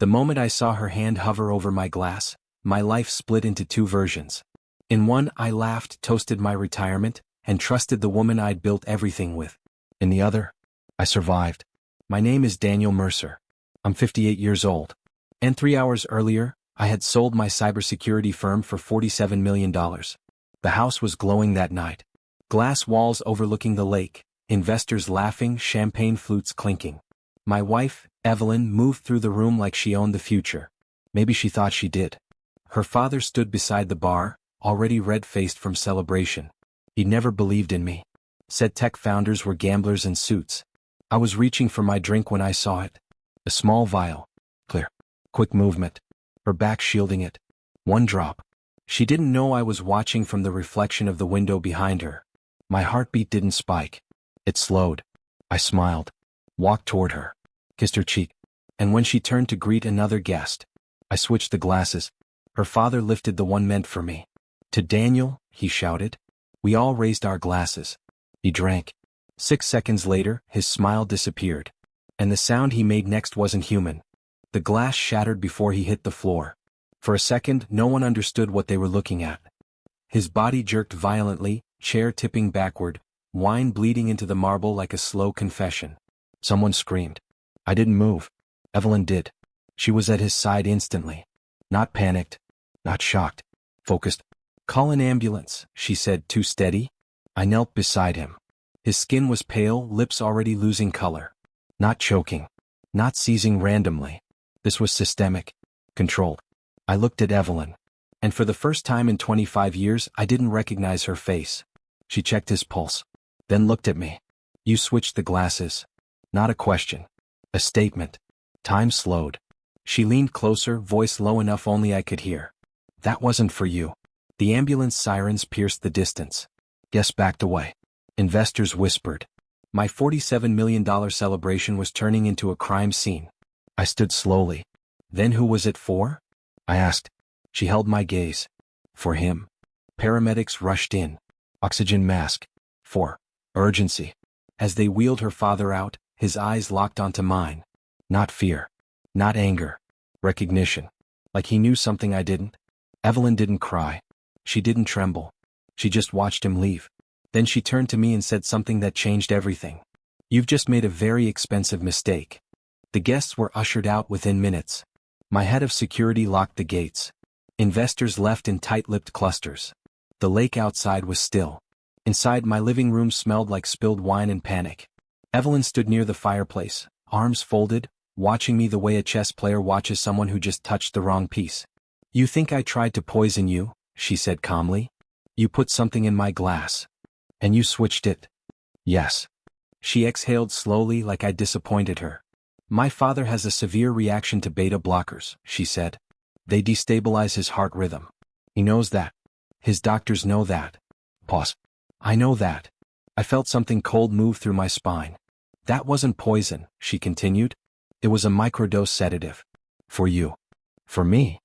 The moment I saw her hand hover over my glass, my life split into two versions. In one, I laughed, toasted my retirement, and trusted the woman I'd built everything with. In the other, I survived. My name is Daniel Mercer. I'm 58 years old. And 3 hours earlier, I had sold my cybersecurity firm for $47 million. The house was glowing that night. Glass walls overlooking the lake, investors laughing, champagne flutes clinking. My wife, Evelyn, moved through the room like she owned the future. Maybe she thought she did. Her father stood beside the bar, already red-faced from celebration. He'd never believed in me. Said tech founders were gamblers in suits. I was reaching for my drink when I saw it. A small vial. Clear. Quick movement. Her back shielding it. One drop. She didn't know I was watching from the reflection of the window behind her. My heartbeat didn't spike. It slowed. I smiled. Walked toward her. Kissed her cheek. And when she turned to greet another guest, I switched the glasses. Her father lifted the one meant for me. To Daniel, he shouted. We all raised our glasses. He drank. 6 seconds later, his smile disappeared. And the sound he made next wasn't human. The glass shattered before he hit the floor. For a second, no one understood what they were looking at. His body jerked violently, chair tipping backward, wine bleeding into the marble like a slow confession. Someone screamed. I didn't move. Evelyn did. She was at his side instantly. Not panicked. Not shocked. Focused. Call an ambulance, she said, too steady. I knelt beside him. His skin was pale, lips already losing color. Not choking. Not seizing randomly. This was systemic. Controlled. I looked at Evelyn. And for the first time in 25 years, I didn't recognize her face. She checked his pulse. Then looked at me. You switched the glasses. Not a question. A statement. Time slowed. She leaned closer, voice low enough only I could hear. That wasn't for you. The ambulance sirens pierced the distance. Guests backed away. Investors whispered. My $47 million celebration was turning into a crime scene. I stood slowly. Then who was it for? I asked. She held my gaze. For him. Paramedics rushed in. Oxygen mask. For urgency. As they wheeled her father out, his eyes locked onto mine. Not fear. Not anger. Recognition. Like he knew something I didn't. Evelyn didn't cry. She didn't tremble. She just watched him leave. Then she turned to me and said something that changed everything. You've just made a very expensive mistake. The guests were ushered out within minutes. My head of security locked the gates. Investors left in tight-lipped clusters. The lake outside was still. Inside, my living room smelled like spilled wine and panic. Evelyn stood near the fireplace, arms folded, watching me the way a chess player watches someone who just touched the wrong piece. You think I tried to poison you, she said calmly. You put something in my glass. And you switched it. Yes. She exhaled slowly like I disappointed her. My father has a severe reaction to beta blockers, she said. They destabilize his heart rhythm. He knows that. His doctors know that. Pause. I know that. I felt something cold move through my spine. That wasn't poison, she continued. It was a microdose sedative. For you. For me?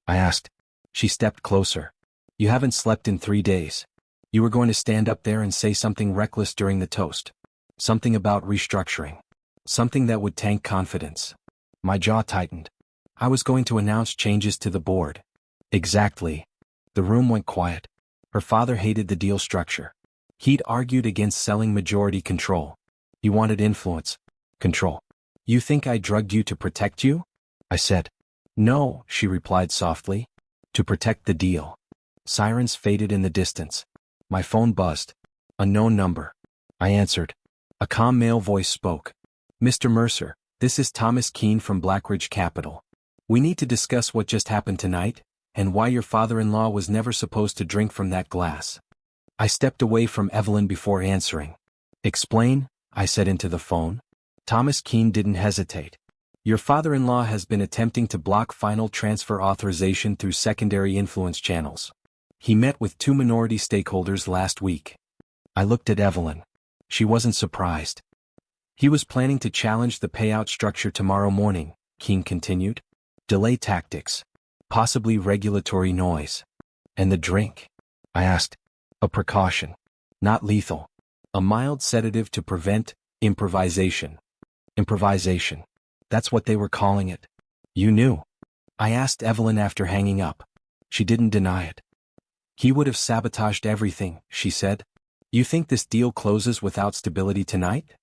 I asked. She stepped closer. You haven't slept in 3 days. You were going to stand up there and say something reckless during the toast. Something about restructuring. Something that would tank confidence. My jaw tightened. I was going to announce changes to the board. Exactly. The room went quiet. Her father hated the deal structure. He'd argued against selling majority control. He wanted influence. Control. You think I drugged you to protect you? I said. No, she replied softly. To protect the deal. Sirens faded in the distance. My phone buzzed. Unknown number. I answered. A calm male voice spoke. Mr. Mercer, this is Thomas Keene from Blackridge Capital. We need to discuss what just happened tonight, and why your father-in-law was never supposed to drink from that glass. I stepped away from Evelyn before answering. Explain, I said into the phone. Thomas Keene didn't hesitate. Your father-in-law has been attempting to block final transfer authorization through secondary influence channels. He met with 2 minority stakeholders last week. I looked at Evelyn. She wasn't surprised. He was planning to challenge the payout structure tomorrow morning, Keene continued. Delay tactics. Possibly regulatory noise. And the drink? I asked. A precaution. Not lethal. A mild sedative to prevent improvisation. Improvisation. That's what they were calling it. You knew? I asked Evelyn after hanging up. She didn't deny it. He would have sabotaged everything, she said. You think this deal closes without stability tonight?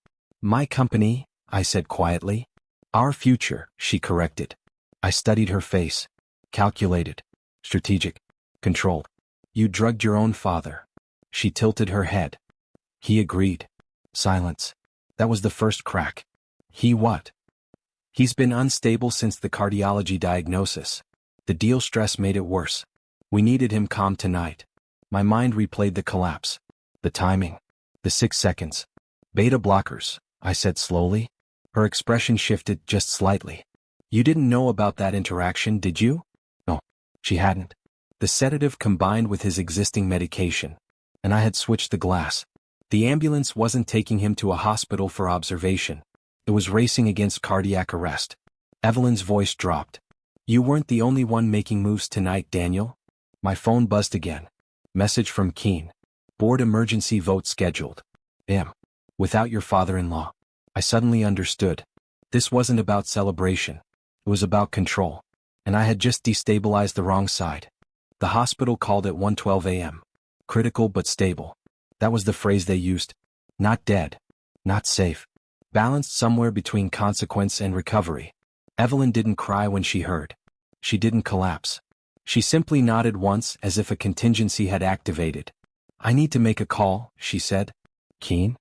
My company, I said quietly. Our future, she corrected. I studied her face. Calculated. Strategic. Controlled. You drugged your own father. She tilted her head. He agreed. Silence. That was the first crack. He what? He's been unstable since the cardiology diagnosis. The deal stress made it worse. We needed him calm tonight. My mind replayed the collapse. The timing. The 6 seconds. Beta blockers, I said slowly. Her expression shifted just slightly. You didn't know about that interaction, did you? No, she hadn't. The sedative combined with his existing medication. And I had switched the glass. The ambulance wasn't taking him to a hospital for observation. It was racing against cardiac arrest. Evelyn's voice dropped. You weren't the only one making moves tonight, Daniel. My phone buzzed again. Message from Keene. Board emergency vote scheduled. Without your father-in-law. I suddenly understood. This wasn't about celebration. It was about control. And I had just destabilized the wrong side. The hospital called at 1:12 a.m. Critical but stable. That was the phrase they used. Not dead. Not safe. Balanced somewhere between consequence and recovery. Evelyn didn't cry when she heard. She didn't collapse. She simply nodded once as if a contingency had activated. I need to make a call, she said. Keene?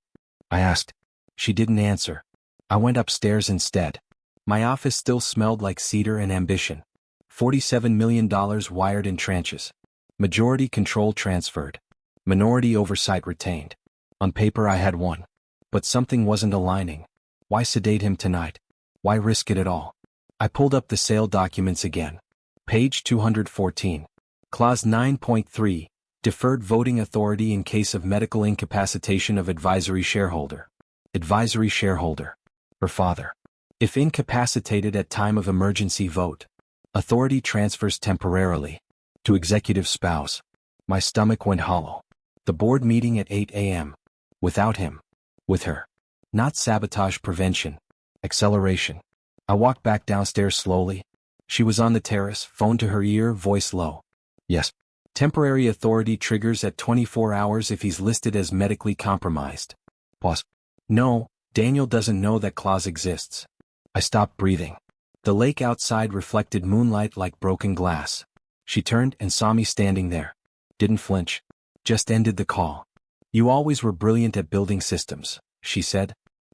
I asked. She didn't answer. I went upstairs instead. My office still smelled like cedar and ambition. $47 million wired in tranches. Majority control transferred. Minority oversight retained. On paper I had won. But something wasn't aligning. Why sedate him tonight? Why risk it at all? I pulled up the sale documents again. Page 214. Clause 9.3. Deferred voting authority in case of medical incapacitation of advisory shareholder. Advisory shareholder. Her father. If incapacitated at time of emergency vote. Authority transfers temporarily. To executive spouse. My stomach went hollow. The board meeting at 8 a.m. Without him. With her. Not sabotage prevention. Acceleration. I walked back downstairs slowly. She was on the terrace, phone to her ear, voice low. Yes. Temporary authority triggers at 24 hours if he's listed as medically compromised. Pause. No, Daniel doesn't know that clause exists. I stopped breathing. The lake outside reflected moonlight like broken glass. She turned and saw me standing there. Didn't flinch. Just ended the call. You always were brilliant at building systems, she said.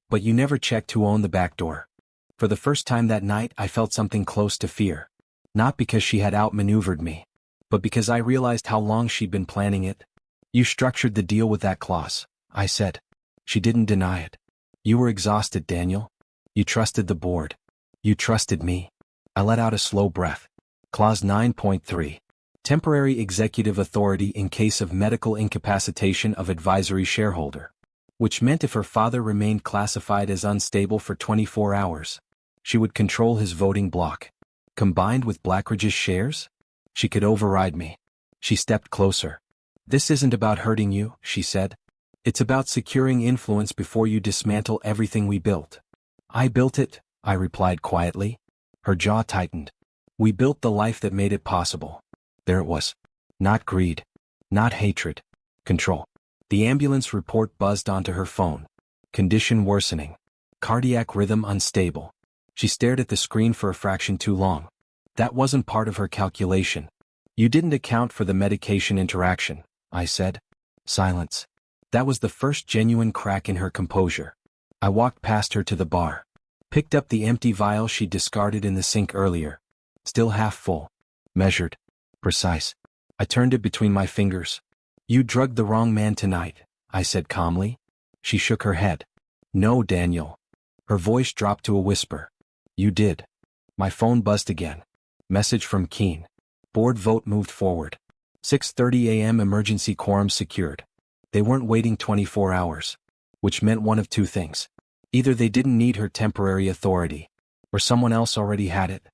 But you never checked who owned the back door. For the first time that night I felt something close to fear. Not because she had outmaneuvered me. But because I realized how long she'd been planning it. You structured the deal with that clause, I said. She didn't deny it. You were exhausted, Daniel. You trusted the board. You trusted me. I let out a slow breath. Clause 9.3. Temporary executive authority in case of medical incapacitation of advisory shareholder. Which meant if her father remained classified as unstable for 24 hours, she would control his voting block. Combined with Blackridge's shares? She could override me. She stepped closer. This isn't about hurting you, she said. It's about securing influence before you dismantle everything we built. I built it, I replied quietly. Her jaw tightened. We built the life that made it possible. There it was. Not greed. Not hatred. Control. The ambulance report buzzed onto her phone. Condition worsening. Cardiac rhythm unstable. She stared at the screen for a fraction too long. That wasn't part of her calculation. You didn't account for the medication interaction, I said. Silence. That was the first genuine crack in her composure. I walked past her to the bar. Picked up the empty vial she'd discarded in the sink earlier. Still half full. Measured. Precise. I turned it between my fingers. You drugged the wrong man tonight, I said calmly. She shook her head. No, Daniel. Her voice dropped to a whisper. You did. My phone buzzed again. Message from Keene. Board vote moved forward. 6:30 a.m. emergency quorum secured. They weren't waiting 24 hours. Which meant one of two things. Either they didn't need her temporary authority, or someone else already had it.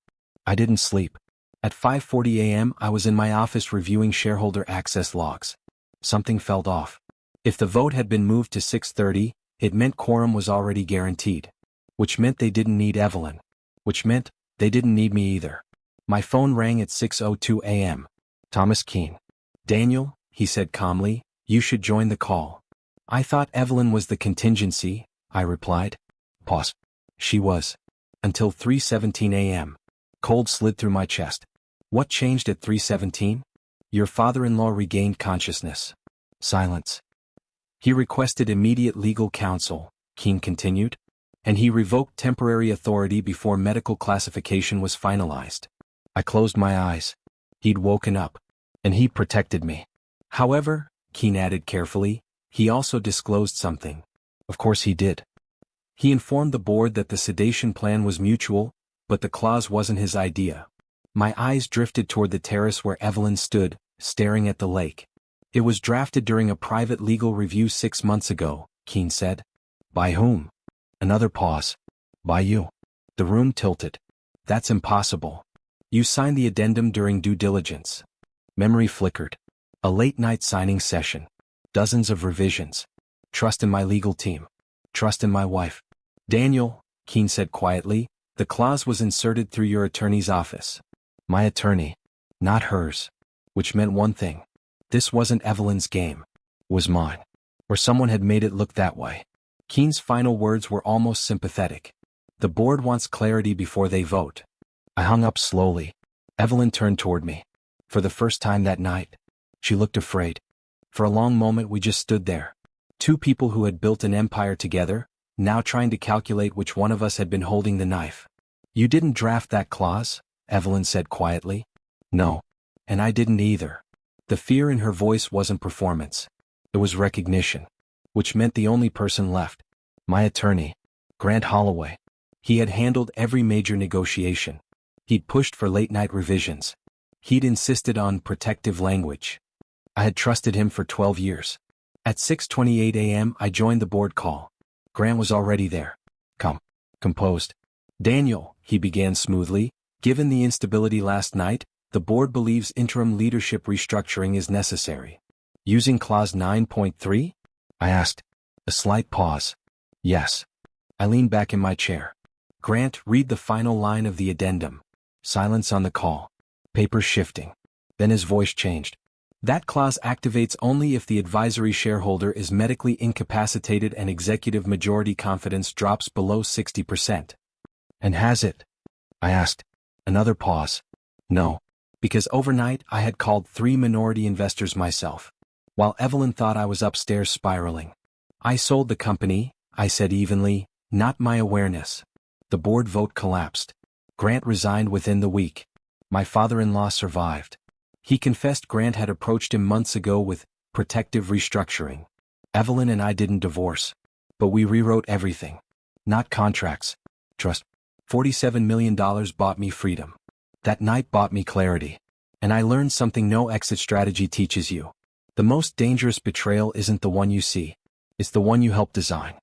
I didn't sleep. At 5:40 a.m. I was in my office reviewing shareholder access logs. Something felt off. If the vote had been moved to 6:30, it meant quorum was already guaranteed. Which meant they didn't need Evelyn. Which meant They didn't need me either. My phone rang at 6:02 a.m. Thomas Keene. Daniel, he said calmly, you should join the call. I thought Evelyn was the contingency, I replied. Pause. She was. Until 3:17 a.m. Cold slid through my chest. What changed at 3:17? Your father-in-law regained consciousness. Silence. He requested immediate legal counsel, Keene continued, and he revoked temporary authority before medical classification was finalized. I closed my eyes. He'd woken up. And he protected me. However, Keene added carefully, he also disclosed something. Of course he did. He informed the board that the sedation plan was mutual, but the clause wasn't his idea. My eyes drifted toward the terrace where Evelyn stood, staring at the lake. It was drafted during a private legal review 6 months ago, Keene said. By whom? Another pause. By you. The room tilted. That's impossible. You signed the addendum during due diligence. Memory flickered. A late-night signing session. Dozens of revisions. Trust in my legal team. Trust in my wife. Daniel, Keene said quietly, the clause was inserted through your attorney's office. My attorney. Not hers. Which meant one thing. This wasn't Evelyn's game. It was mine. Or someone had made it look that way. Keene's final words were almost sympathetic. The board wants clarity before they vote. I hung up slowly. Evelyn turned toward me. For the first time that night, she looked afraid. For a long moment we just stood there. Two people who had built an empire together, now trying to calculate which one of us had been holding the knife. You didn't draft that clause, Evelyn said quietly. No. And I didn't either. The fear in her voice wasn't performance. It was recognition. Which meant the only person left. My attorney. Grant Holloway. He had handled every major negotiation. He'd pushed for late-night revisions. He'd insisted on protective language. I had trusted him for 12 years. At 6:28 a.m. I joined the board call. Grant was already there. Composed. Daniel, he began smoothly, given the instability last night, the board believes interim leadership restructuring is necessary. Using clause 9.3? I asked. A slight pause. Yes. I leaned back in my chair. Grant, read the final line of the addendum. Silence on the call. Papers shifting. Then his voice changed. That clause activates only if the advisory shareholder is medically incapacitated and executive majority confidence drops below 60%. And has it? I asked. Another pause. No. Because overnight I had called 3 minority investors myself. While Evelyn thought I was upstairs spiraling. I sold the company, I said evenly, not my awareness. The board vote collapsed. Grant resigned within the week. My father-in-law survived. He confessed Grant had approached him months ago with protective restructuring. Evelyn and I didn't divorce. But we rewrote everything. Not contracts. Trust. $47 million bought me freedom. That night bought me clarity. And I learned something no exit strategy teaches you. The most dangerous betrayal isn't the one you see. It's the one you help design.